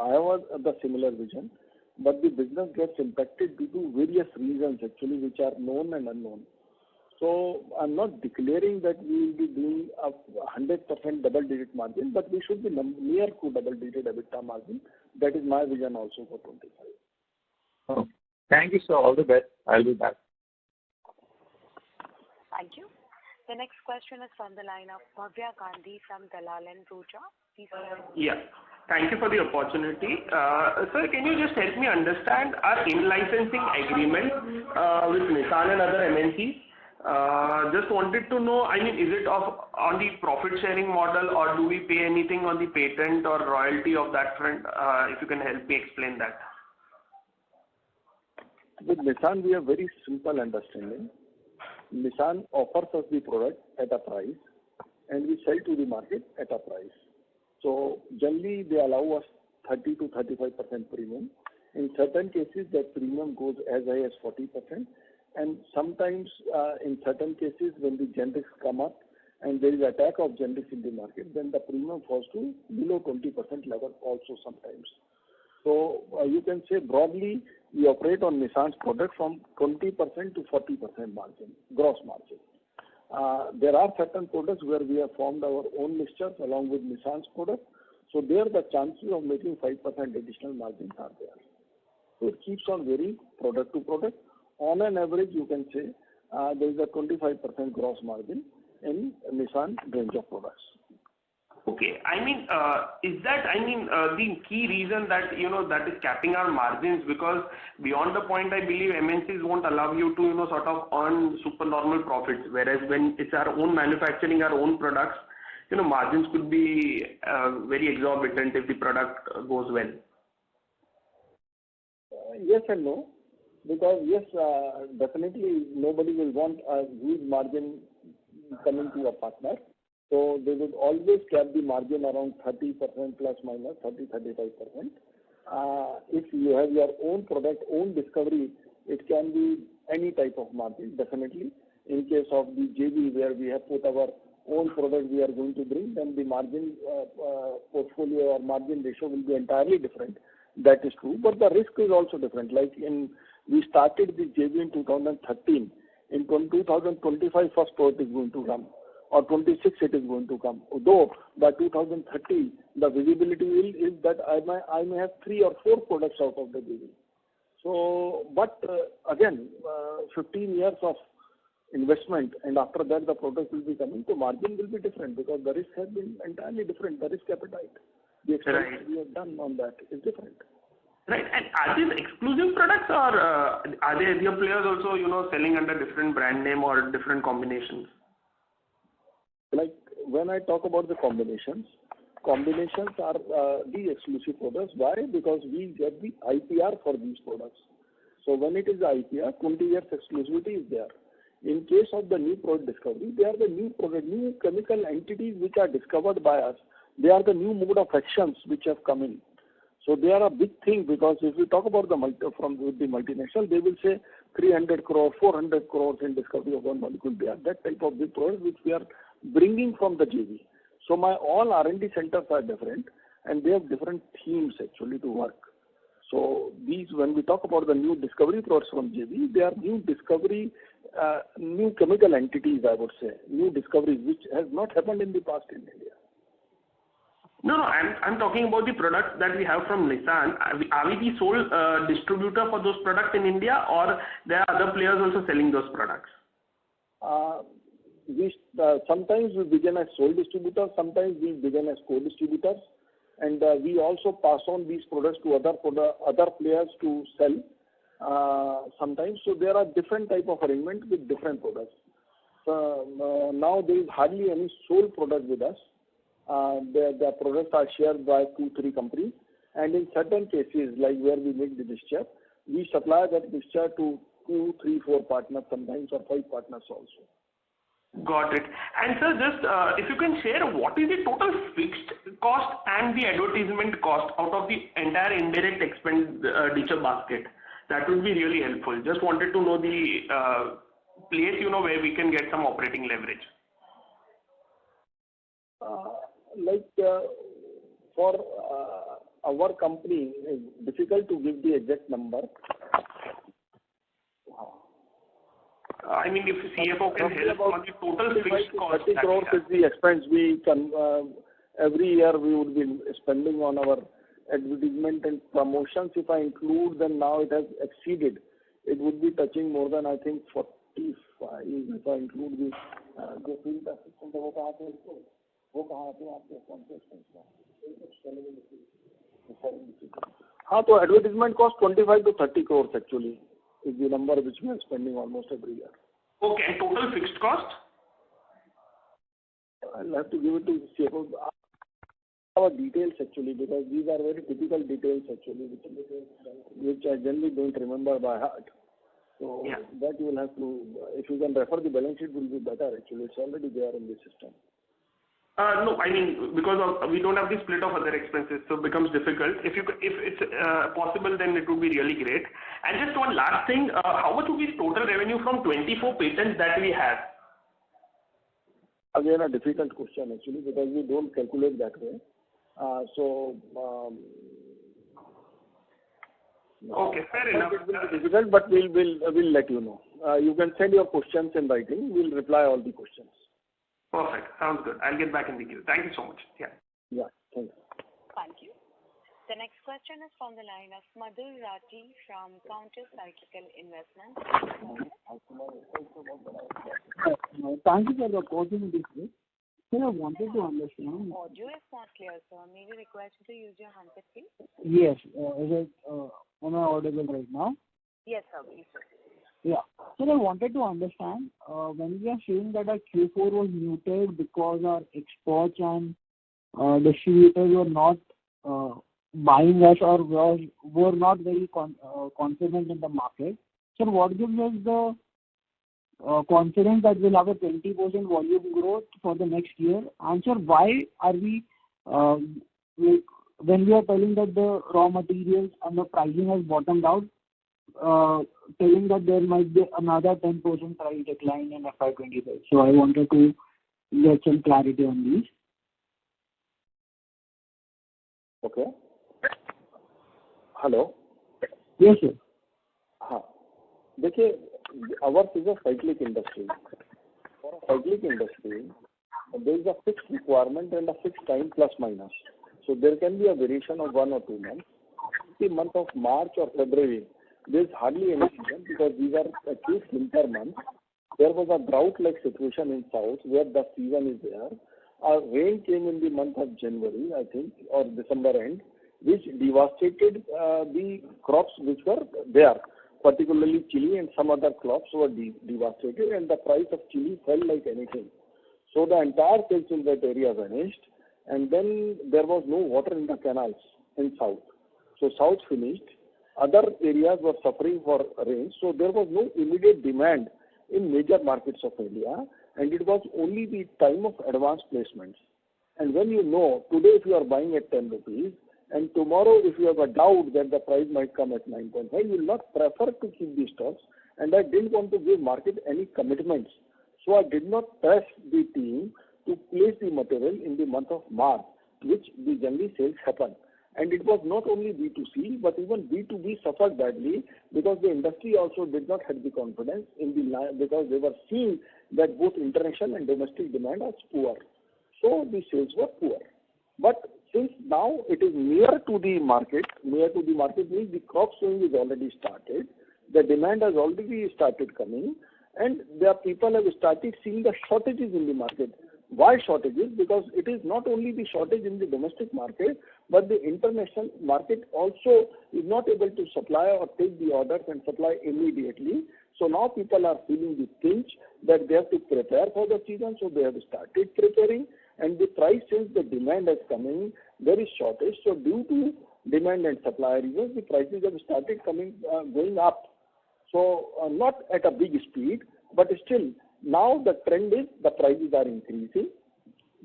I have the similar vision. but the business gets impacted due to various reasons actually, which are known and unknown. So I'm not declaring that we will be doing a 100% double-digit margin, but we should be near to double-digit EBITDA margin. That is my vision also for 25. Okay. Thank you, sir. All the best. I'll be back. Thank you. The next question is from the line of Bhavya Gandhi from Dalal and Broacha. Please go ahead. Yeah. Thank you for the opportunity. Sir, can you just help me understand our in-licensing agreement with Nissan and other MNCs? Just wanted to know, I mean, is it on the profit sharing model, or do we pay anything on the patent or royalty of that front? If you can help me explain that. With Nissan, we have very simple understanding. Nissan offers us the product at a price, and we sell to the market at a price. So generally, they allow us 30 to 35% premium. In certain cases, that premium goes as high as 40%. And sometimes, in certain cases, when the generics come up and there is attack of generics in the market, then the premium falls to below 20% level also sometimes. So you can say broadly, we operate on Nissan's product from 20% to 40% margin, gross margin. There are certain products where we have formed our own mixtures along with Nissan's product. So there the chances of making 5% additional margins are there. So it keeps on varying product to product. On an average, you can say there is a 25% gross margin in Nissan range of products. Okay. I mean, is that, the key reason that, that is capping our margins? Because beyond the point, I believe MNCs won't allow you to, sort of earn supernormal profits. Whereas when it's our own manufacturing, our own products, margins could be very exorbitant if the product goes well. Yes and no. Because yes, definitely nobody will want a huge margin coming to a partner. So they would always cap the margin around 30% plus minus 30-35%. If you have your own product, own discovery, it can be any type of margin, definitely. In case of the JV where we have put our own product we are going to bring, then the margin portfolio or margin ratio will be entirely different. That is true. But the risk is also different. Like we started the JV in 2013. In 2025, first product is going to come. Or 26 it is going to come. Although by 2030, the visibility is that I may have 3 or 4 products out of the JV. So, but again, 15 years of investment, and after that the product will be coming, so margin will be different because the risk has been entirely different. The risk appetite, the expense we have done on that is different. Right. And are these exclusive products, or are there other players also, selling under different brand name or different combinations? Like when I talk about the combinations are the exclusive products. Why? Because we get the IPR for these products. So when it is IPR, 20 years exclusivity is there. In case of the new product discovery, they are the new chemical entities which are discovered by us. They are the new mode of actions which have come in. So they are a big thing, because if we talk about the multinational, they will say 300 crore, 400 crores in discovery of one molecule. They are that type of big products which we are bringing from the JV. So all R&D centers are different, and they have different themes actually to work. So these, when we talk about the new discovery products from JV, they are new discovery, new chemical entities, I would say, new discoveries which has not happened in the past in India. No, I'm talking about the products that we have from Nissan. Are we the sole distributor for those products in India, or there are other players also selling those products? Sometimes we begin as sole distributors, sometimes we begin as co-distributors, and we also pass on these products to other players to sell sometimes. So there are different type of arrangements with different products. Now there is hardly any sole product with us. The products are shared by 2-3 companies, and in certain cases, like where we make the mixture, we supply that mixture to 2, 3, 4 partners sometimes, or 5 partners also. Got it. And sir, just if you can share, what is the total fixed cost and the advertisement cost out of the entire indirect expenditure basket? That would be really helpful. Just wanted to know the place, where we can get some operating leverage. For our company, is difficult to give the exact number. I mean, if CFO can help on the total fixed cost. 30 crores is the expense we can, every year we would be spending on our advertisement and promotions. If I include, then now it has exceeded. It would be touching more than, I think, 45. If I include the field assistant, so advertisement cost 25 to 30 crores actually is the number which we are spending almost every year. Okay, and total fixed cost? I'll have to give it to CFO. Our details actually, because these are very typical details actually, which I generally don't remember by heart. So that you will have to, if you can refer the balance sheet, will be better actually. It's already there in the system. No, I mean, because we don't have the split of other expenses, so it becomes difficult. If it's possible, then it would be really great. And just one last thing, how much would be the total revenue from 24 patents that we have? Again, a difficult question actually, because we don't calculate that way. Okay, fair enough. It will be difficult, but we'll let you know. You can send your questions in writing. We'll reply all the questions. Perfect. Sounds good. I'll get back in the queue. Thank you so much. Yeah, thank you. Thank you. The next question is from the line of Madhur Rathi from Counter Cyclical Investments. Thank you for the opportunity, sir. Sir, I wanted to understand. Audio is not clear, sir. May we request you to use your handset, please? Yes. Am I audible right now? Yes, sir. Please, sir. Yeah. Sir, I wanted to understand, when we are saying that our Q4 was muted because our exports and distributors were not buying us or were not very confident in the market. Sir, what gives us the confidence that we'll have a 20% volume growth for the next year? And sir, why are we, when we are telling that the raw materials and the pricing has bottomed out, telling that there might be another 10% price decline in FY25. So I wanted to get some clarity on these. Okay. Hello. Yes, sir. देखिए, ours is a cyclic industry. For a cyclic industry, there is a fixed requirement and a fixed time plus minus. So there can be a variation of 1 or 2 months. The month of March or February, there is hardly any season because these are acute winter months. There was a drought-like situation in south where the season is there. Rain came in the month of January, I think, or December end, which devastated the crops which were there. Particularly chili and some other crops were devastated, and the price of chili fell like anything. So the entire sales in that area vanished, and then there was no water in the canals in south. So south finished. Other areas were suffering for rain, so there was no immediate demand in major markets of India, and it was only the time of advance placements. And when you know, today if you are buying at 10 rupees, and tomorrow if you have a doubt that the price might come at 9.5, you will not prefer to keep the stocks, and I didn't want to give market any commitments. So I did not press the team to place the material in the month of March, which the generally sales happen. And it was not only B2C, but even B2B suffered badly because the industry also did not have the confidence in the line because they were seeing that both international and domestic demand was poor. So the sales were poor. But since now it is near to the market means the crop sowing is already started, the demand has already started coming, and the people have started seeing the shortages in the market. Why shortages? Because it is not only the shortage in the domestic market, but the international market also is not able to supply or take the orders and supply immediately. So now people are feeling the pinch that they have to prepare for the season, so they have started preparing, and the price since the demand is coming, there is shortage. So due to demand and supply reasons, the prices have started going up. So not at a big speed, but still now the trend is the prices are increasing.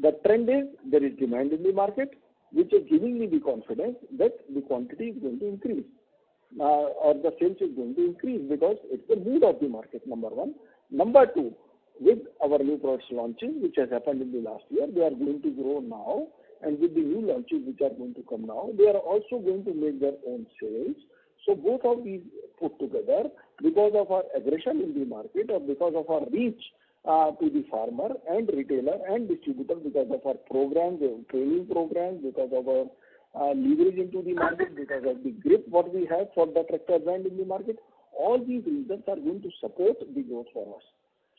The trend is there is demand in the market, which is giving me the confidence that the quantity is going to increase or the sales is going to increase because it's the mood of the market, number one. Number two, with our new products launching, which has happened in the last year, they are going to grow now and with the new launches which are going to come now, they are also going to make their own sales. So both of these put together, because of our aggression in the market or because of our reach to the farmer and retailer and distributor, because of our programs, training programs, because of our leverage into the market, because of the grip what we have for the tractor brand in the market, all these reasons are going to support the growth for us.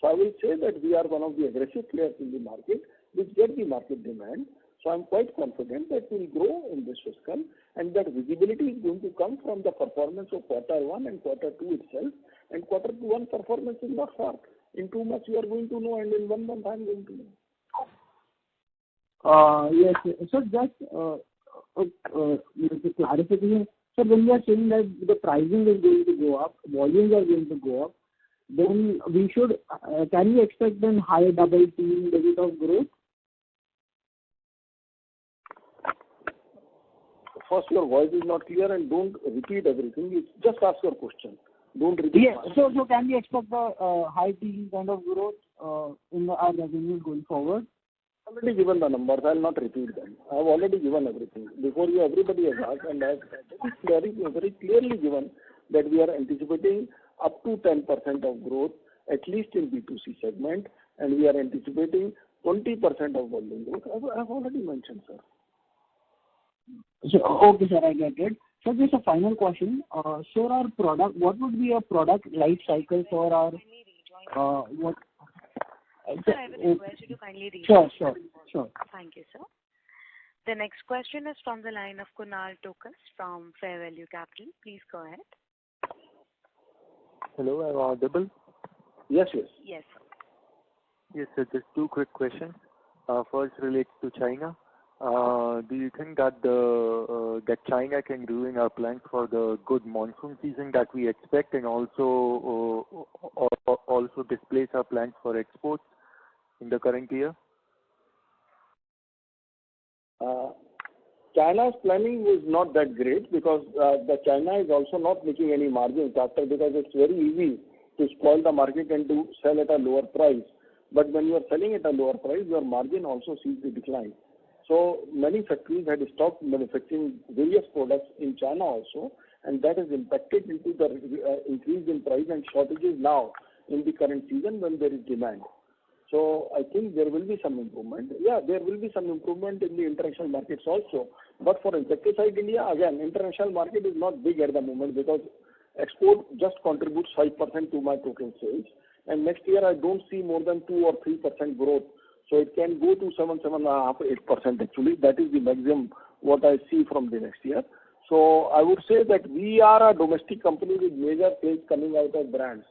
So I will say that we are one of the aggressive players in the market which get the market demand. So I'm quite confident that we'll grow in this fiscal, and that visibility is going to come from the performance of Q1 and Q2 itself. And Q1 performance is not far. In 2 months you are going to know, and in 1 month I am going to know. Yes. So just clarification. So when you are saying that the pricing is going to go up, volumes are going to go up, then we should can we expect then higher double-teen digit of growth? First, your voice is not clear, and don't repeat everything. You just ask your question. Don't repeat. Yeah. So can we expect the high teen kind of growth in our revenues going forward? I've already given the numbers. I'll not repeat them. I've already given everything. Before you, everybody has asked, and I've very clearly given that we are anticipating up to 10% of growth, at least in B2C segment, and we are anticipating 20% of volume growth. I've already mentioned, sir. So, okay, sir, I get it. So just a final question. So our product, what would be a product life cycle for our what? Sir, I would request you to kindly read. Sure. Thank you, sir. The next question is from the line of Kunal Tokas from Fair Value Capital. Please go ahead. Hello, am I audible? Yes. Yes, sir. Yes, sir. Just 2 quick questions. First relates to China. Do you think that that China can ruin our plans for the good monsoon season that we expect, and also displace our plans for exports in the current year? China's planning is not that great, because the China is also not making any margins after, because it's very easy to spoil the market and to sell at a lower price. But when you are selling at a lower price, your margin also sees the decline. So many factories had stopped manufacturing various products in China also, and that has impacted into the increase in price and shortages now in the current season when there is demand. So I think there will be some improvement. Yeah, there will be some improvement in the international markets also. But for Insecticide India, again, international market is not big at the moment, because export just contributes 5% to my total sales. And next year I don't see more than 2 or 3% growth. So it can go to 7.5, 8% actually. That is the maximum what I see from the next year. So I would say that we are a domestic company with major sales coming out of brands.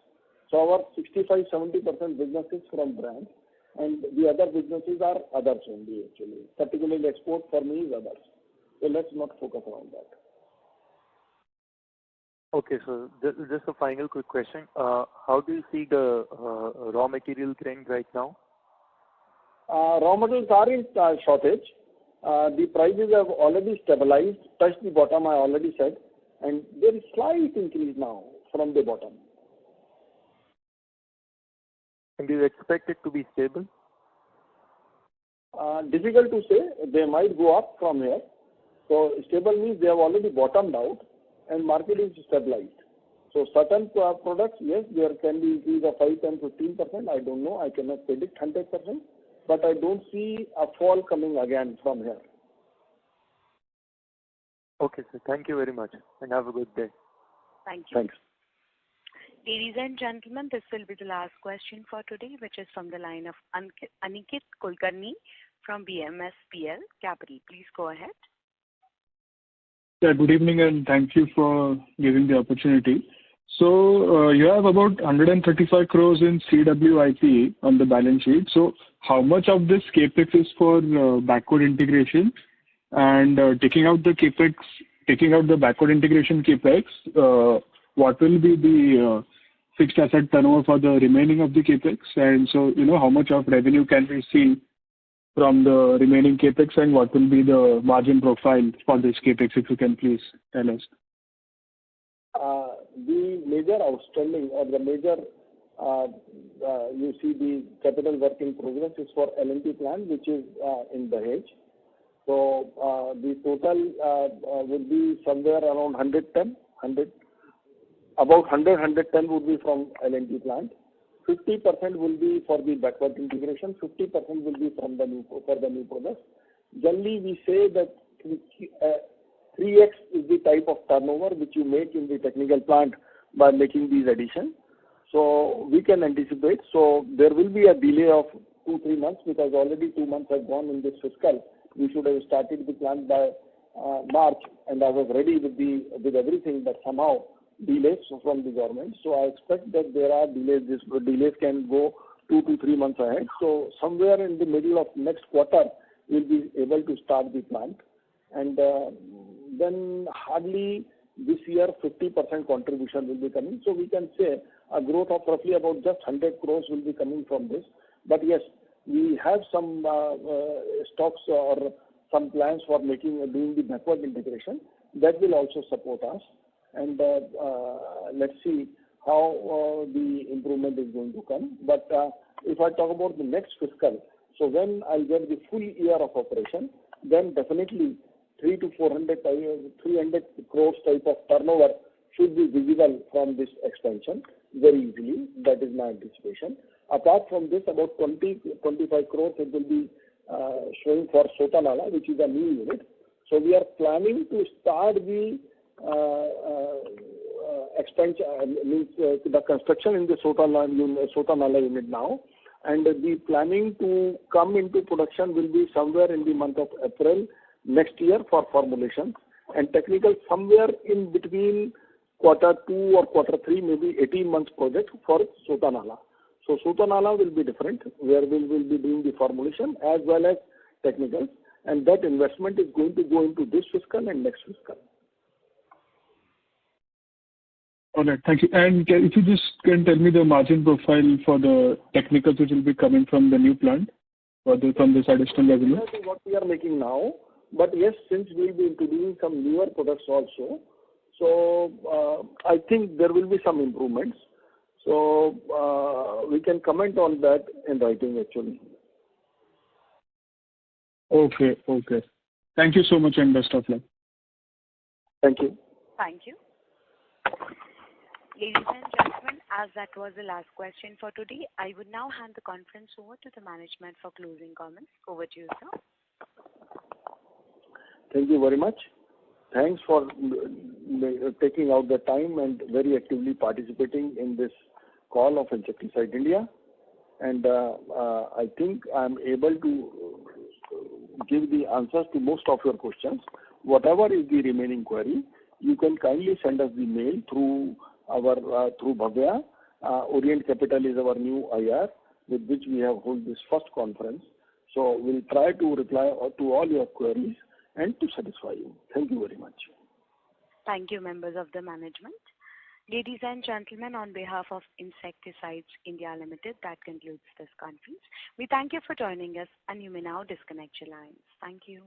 So our 65-70% business is from brands, and the other businesses are others only actually. Particularly export for me is others. So let's not focus on that. Okay, so just a final quick question. How do you see the raw material trend right now? Raw materials are in shortage. The prices have already stabilized, touched the bottom, I already said, and there is slight increase now from the bottom. And do you expect it to be stable? Difficult to say. They might go up from here. So stable means they have already bottomed out and market is stabilized. So certain products, yes, there can be increase of 5, 10, 15%. I don't know. I cannot predict 100%. But I don't see a fall coming again from here. Okay, sir. Thank you very much, and have a good day. Thank you. Thanks. Ladies and gentlemen, this will be the last question for today, which is from the line of Aniket Kulkarni from BMSPL Capital. Please go ahead. Yeah, good evening, and thank you for giving the opportunity. So you have about 135 crores in CWIP on the balance sheet. So how much of this capex is for backward integration? And taking out the backward integration capex, what will be the fixed asset turnover for the remaining of the capex? And so, how much of revenue can we see from the remaining capex, and what will be the margin profile for this capex, if you can please tell us? The major outstanding or the major, you see the capital work in progress is for L&T plant, which is in Dahej. So the total would be somewhere around 110, 100, about 100, 110 would be from L&T plant. 50% will be for the backward integration. 50% will be from the new products. Generally, we say that 3x is the type of turnover which you make in the technical plant by making these additions. So we can anticipate. So there will be a delay of 2-3 months because already 2 months have gone in this fiscal. We should have started the plant by March, and I was ready with everything, but somehow delays from the government. So I expect that there are delays. These delays can go 2 to 3 months ahead. So somewhere in the middle of next quarter, we'll be able to start the plant. And then hardly this year 50% contribution will be coming. So we can say a growth of roughly about just 100 crores will be coming from this. But yes, we have some stocks or some plans for doing the backward integration. That will also support us. And let's see how the improvement is going to come. But if I talk about the next fiscal, so when I get the full year of operation, then definitely 300 to 300 crores type of turnover should be visible from this expansion very easily. That is my anticipation. Apart from this, about 20-25 crores it will be showing for Sotanala, which is a new unit. So we are planning to start the expansion, the construction in the Sotanala unit now, and the planning to come into production will be somewhere in the month of April next year for formulation, and technical somewhere in between Q2 or Q3, maybe 18 months project for Sotanala. So Sotanala will be different, where we will be doing the formulation as well as technical, and that investment is going to go into this fiscal and next fiscal. All right, thank you. And if you just can tell me the margin profile for the technicals which will be coming from the new plant or from this additional revenue? That's what we are making now. But yes, since we'll be introducing some newer products also, so I think there will be some improvements. So we can comment on that in writing actually. Okay. Thank you so much and best of luck. Thank you. Thank you. Ladies and gentlemen, as that was the last question for today, I would now hand the conference over to the management for closing comments. Over to you, sir. Thank you very much. Thanks for taking out the time and very actively participating in this call of Insecticides India. And I think I'm able to give the answers to most of your questions. Whatever is the remaining query, you can kindly send us the mail through through Bhavya. Orient Capital is our new IR with which we have held this first conference. So we'll try to reply to all your queries and to satisfy you. Thank you very much. Thank you, members of the management. Ladies and gentlemen, on behalf of Insecticides India Limited, that concludes this conference. We thank you for joining us, and you may now disconnect your lines. Thank you.